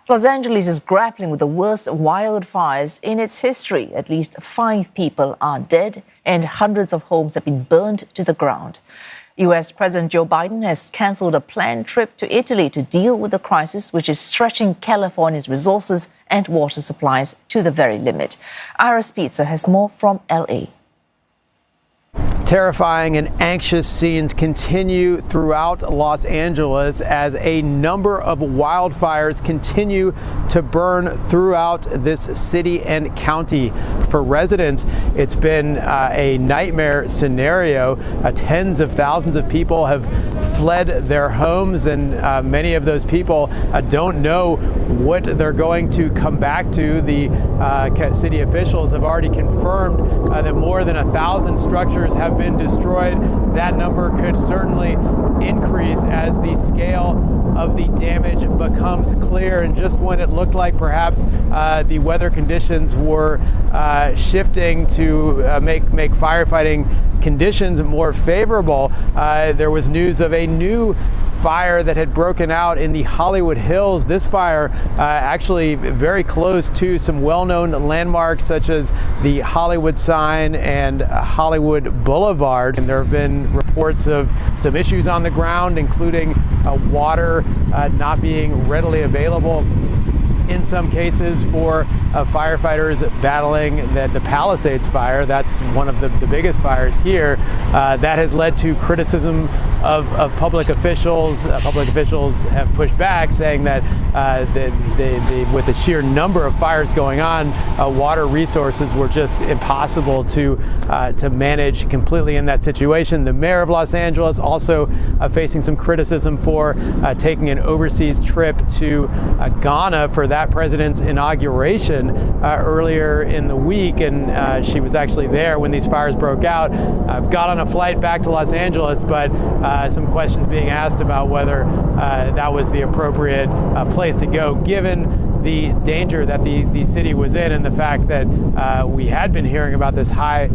Los Angeles is grappling with the worst wildfires in its history. At least 5 people are dead and hundreds of homes have been burned to the ground. U.S. President Joe Biden has cancelled a planned trip to Italy to deal with the crisis, which is stretching California's resources and water supplies to the very limit. Ira Spitzer has more from L.A. Terrifying and anxious scenes continue throughout Los Angeles as a number of wildfires continue to burn throughout this city and county. For residents, it's been a nightmare scenario. Tens of thousands of people have fled their homes, and many of those people don't know what they're going to come back to. The city officials have already confirmed that more than 1,000 structures have been destroyed. That number could certainly increase as the scale of the damage becomes clear. And just when it looked like perhaps the weather conditions were shifting to make firefighting conditions more favorable, there was news of a new fire that had broken out in the Hollywood Hills. This fire actually very close to some well-known landmarks such as the Hollywood sign and Hollywood Boulevard. And there have been reports of some issues on the ground, including water not being readily available in some cases for firefighters battling the Palisades fire. That's one of the biggest fires here. That has led to criticism of public officials. Public officials have pushed back, saying that with the sheer number of fires going on, water resources were just impossible to manage completely in that situation. The mayor of Los Angeles also facing some criticism for taking an overseas trip to Ghana for that president's inauguration earlier in the week, and she was actually there when these fires broke out. Got on a flight back to Los Angeles, but some questions being asked about whether that was the appropriate place to go, given the danger that the city was in and the fact that we had been hearing about this high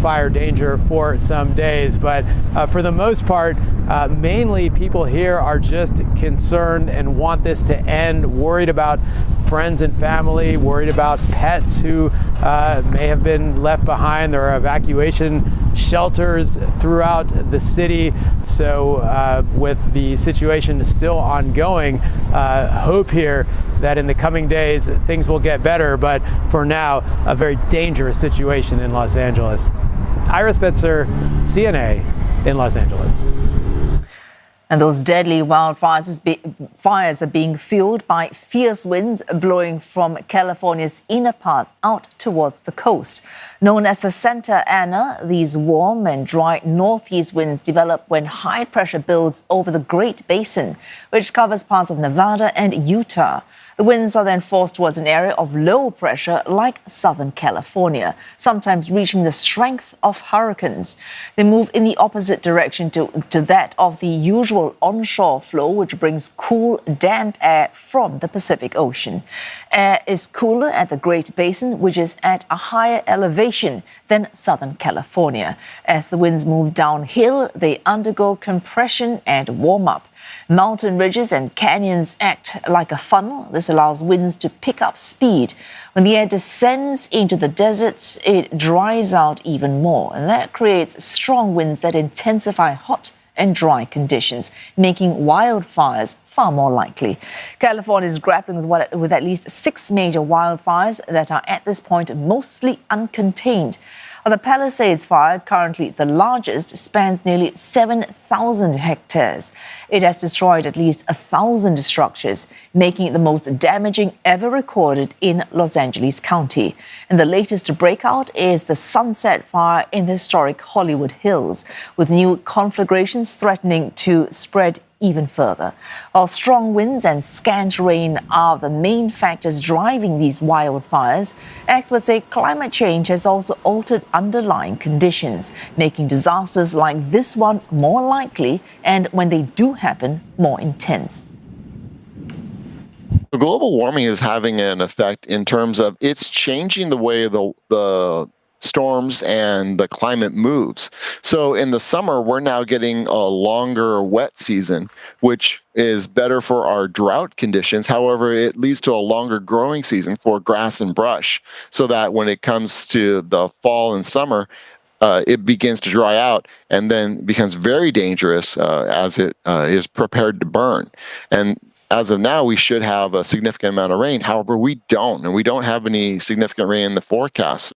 fire danger for some days. But for the most part, mainly people here are just concerned and want this to end, worried about friends and family, worried about pets who may have been left behind. There are evacuation shelters throughout the city. So with the situation still ongoing, hope here that in the coming days things will get better, but for now, a very dangerous situation in Los Angeles. Ira Spitzer, CNA in Los Angeles. And those deadly wildfires are being fueled by fierce winds blowing from California's inner parts out towards the coast. Known as the Santa Ana, these warm and dry northeast winds develop when high pressure builds over the Great Basin, which covers parts of Nevada and Utah. The winds are then forced towards an area of low pressure like Southern California, sometimes reaching the strength of hurricanes. They move in the opposite direction to that of the usual onshore flow, which brings cool, damp air from the Pacific Ocean. Air is cooler at the Great Basin, which is at a higher elevation than Southern California. As the winds move downhill, they undergo compression and warm up. Mountain ridges and canyons act like a funnel. This allows winds to pick up speed. When the air descends into the deserts, it dries out even more, and that creates strong winds that intensify hot and dry conditions, making wildfires far more likely. California is grappling with at least 6 major wildfires that are at this point mostly uncontained. The Palisades fire, currently the largest, spans nearly 7,000 hectares. It has destroyed at least 1,000 structures, making it the most damaging ever recorded in Los Angeles County. And the latest breakout is the Sunset Fire in the historic Hollywood Hills, with new conflagrations threatening to spread even further. While strong winds and scant rain are the main factors driving these wildfires, experts say climate change has also altered underlying conditions, making disasters like this one more likely and, when they do happen, more intense. Global warming is having an effect in terms of it's changing the way the storms and the climate moves. So in the summer, we're now getting a longer wet season, which is better for our drought conditions. However, it leads to a longer growing season for grass and brush, so that when it comes to the fall and summer, it begins to dry out and then becomes very dangerous as it is prepared to burn. And as of now, we should have a significant amount of rain. However, we don't, and we don't have any significant rain in the forecast.